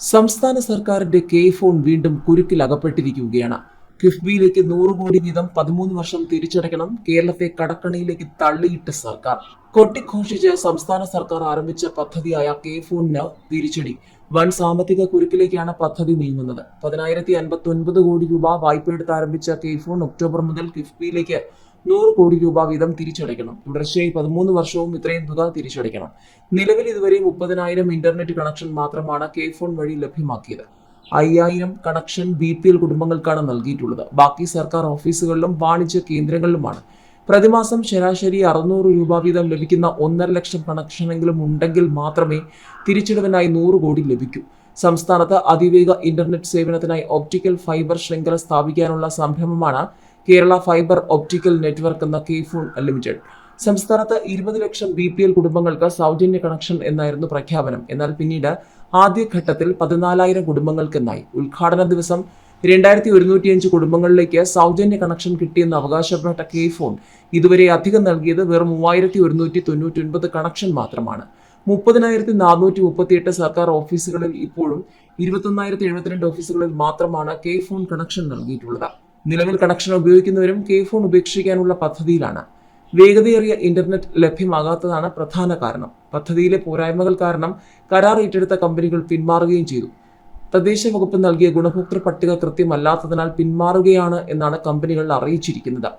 സംസ്ഥാന സർക്കാരിന്റെ K phone വീണ്ടും കുരുക്കിലകപ്പെട്ടിരിക്കുകയാണ്. കിഫ്ബിയിലേക്ക് 100 കോടി വീതം 13 വർഷം തിരിച്ചടയ്ക്കണം. കേരളത്തെ കടക്കണിയിലേക്ക് തള്ളിയിട്ട സർക്കാർ. കൊട്ടിഘോഷിച്ച് സംസ്ഥാന സർക്കാർ ആരംഭിച്ച പദ്ധതിയായ കെ ഫോണിന് തിരിച്ചടി. വൻ സാമ്പത്തിക കുരുക്കിലേക്കാണ് പദ്ധതി നീങ്ങുന്നത്. 10,059 കോടി രൂപ വായ്പയെടുത്ത് ആരംഭിച്ച കെ ഫോൺ ഒക്ടോബർ മുതൽ കിഫ്ബിയിലേക്ക് 100 കോടി രൂപ വീതം തിരിച്ചടയ്ക്കണം. തുടർച്ചയായി 13 വർഷവും ഇത്രയും തുക തിരിച്ചടയ്ക്കണം. നിലവിൽ ഇതുവരെ 30,000 ഇന്റർനെറ്റ് കണക്ഷൻ മാത്രമാണ് കെ ഫോൺ വഴി ലഭ്യമാക്കിയത്. 5,000 കണക്ഷൻ BPL കുടുംബങ്ങൾക്കാണ് നൽകിയിട്ടുള്ളത്. ബാക്കി സർക്കാർ ഓഫീസുകളിലും വാണിജ്യ കേന്ദ്രങ്ങളിലുമാണ്. പ്രതിമാസം ശരാശരി 600 രൂപ വീതം ലഭിക്കുന്ന 1.5 ലക്ഷം കണക്ഷനെങ്കിലും ഉണ്ടെങ്കിൽ മാത്രമേ തിരിച്ചടവിനായി 100 കോടി ലഭിക്കൂ. സംസ്ഥാനത്ത് അതിവേഗ ഇന്റർനെറ്റ് സേവനത്തിനായി ഒപ്റ്റിക്കൽ ഫൈബർ ശൃംഖല സ്ഥാപിക്കാനുള്ള സംരംഭമാണ് കേരള ഫൈബർ ഒപ്റ്റിക്കൽ നെറ്റ്വർക്ക് എന്ന കെ ഫോൺ ലിമിറ്റഡ്. സംസ്ഥാനത്ത് 20 ലക്ഷം BPL കുടുംബങ്ങൾക്ക് സൗജന്യ കണക്ഷൻ എന്നായിരുന്നു പ്രഖ്യാപനം. എന്നാൽ പിന്നീട് ആദ്യഘട്ടത്തിൽ 14,000 കുടുംബങ്ങൾക്കെന്നായി. ഉദ്ഘാടന ദിവസം 2,105 കുടുംബങ്ങളിലേക്ക് സൗജന്യ കണക്ഷൻ കിട്ടിയെന്ന് അവകാശപ്പെട്ട കെ ഫോൺ ഇതുവരെ അധികം നൽകിയത് വെറും 3,199 കണക്ഷൻ മാത്രമാണ്. 30,438 സർക്കാർ ഓഫീസുകളിൽ ഇപ്പോഴും 21,072 ഓഫീസുകളിൽ മാത്രമാണ് കെ ഫോൺ കണക്ഷൻ നൽകിയിട്ടുള്ളത്. നിലവിൽ കണക്ഷൻ ഉപയോഗിക്കുന്നവരും കെ ഫോൺ ഉപേക്ഷിക്കാനുള്ള പദ്ധതിയിലാണ്. വേഗതയേറിയ ഇന്റർനെറ്റ് ലഭ്യമാകാത്തതാണ് പ്രധാന കാരണം. പദ്ധതിയിലെ പോരായ്മകൾ കാരണം കരാർ ഏറ്റെടുത്ത കമ്പനികൾ പിന്മാറുകയും ചെയ്തു. തദ്ദേശ വകുപ്പ് നൽകിയ ഗുണഭോക്തൃ പട്ടിക കൃത്യമല്ലാത്തതിനാൽ പിന്മാറുകയാണ് എന്നാണ് കമ്പനികൾ അറിയിച്ചിരിക്കുന്നത്.